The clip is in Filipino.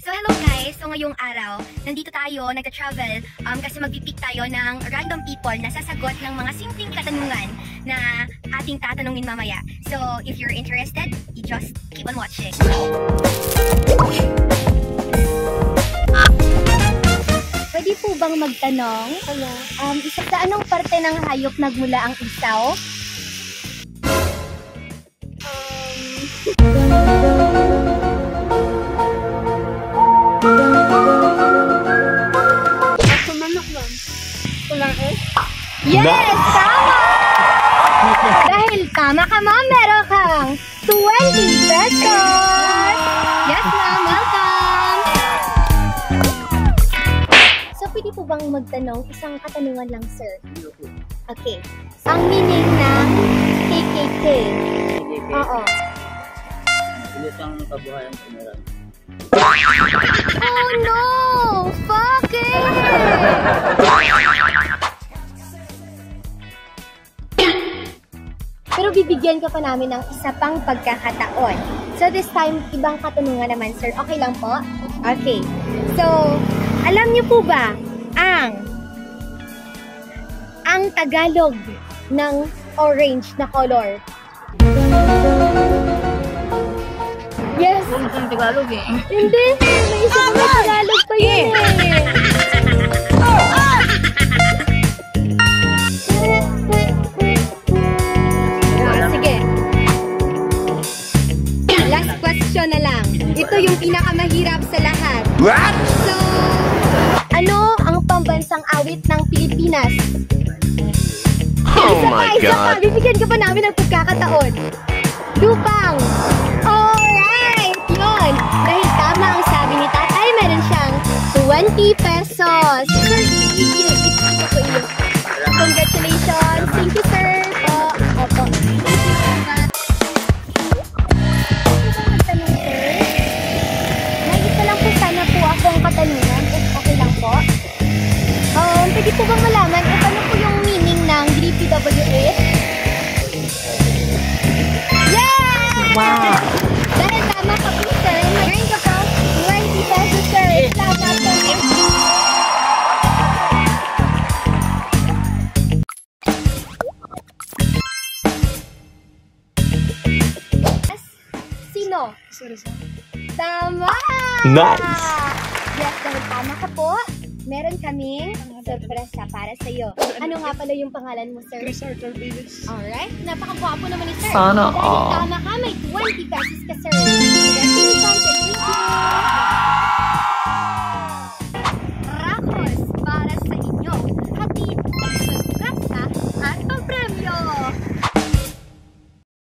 So hello guys! So ngayong araw, nandito tayo, nagta-travel kasi mag-pick tayo ng random people na sasagot ng mga simpleng katanungan na ating tatanungin mamaya. So if you're interested, you just keep on watching. Pwede po bang magtanong? Isa sa anong parte ng hayop nagmula ang isaw? Yes! Nice. Tama! Dahil tama ka ma'am, meron kang 20 pesos! Yes ma'am, welcome! So pwede po bang magtanong isang katanungan lang sir? Okay. Ang meaning ng KKK? Oo. Bilisang kabuhayan kamaran. Oh no! Fuck it! Pero bibigyan ka pa namin ng isa pang pagkakataon. So this time, ibang katanungan naman, sir. Okay lang po? Okay. So, alam niyo po ba ang Tagalog ng orange na color? Yes! Kung saan Tagalog eh. Hindi! May isa na Tagalog pa yun eh! Na lang. Ito yung pinakamahirap sa lahat. What? So, ano ang pambansang awit ng Pilipinas? Oh my God! Bibigyan ka pa namin ng pagkakataon. Lupang! Alright! Yun! Dahil tama ang sabi ni tatay, meron siyang 20 pesos. Sir, ito po iyo. Congratulations! Thank you, sir! Opo. Katanungan, okay lang po. Pwede po bang malaman kung ano po yung meaning ng DPWH? Yeah! Wow! Dahil tama ka po, sir. Meron ka po 20 pesos, sir. Salamat po. Sino? Tama! Nice! Yes, dahil tama ka po, meron kaming sorpresa para sa iyo. Ano nga pala yung pangalan mo, sir? Chris Arthur Davis. Alright, napakagwapo naman ni sir. Sana dahil all. tama ka, may 20 pesos ka, sir. Congratulations, thank you.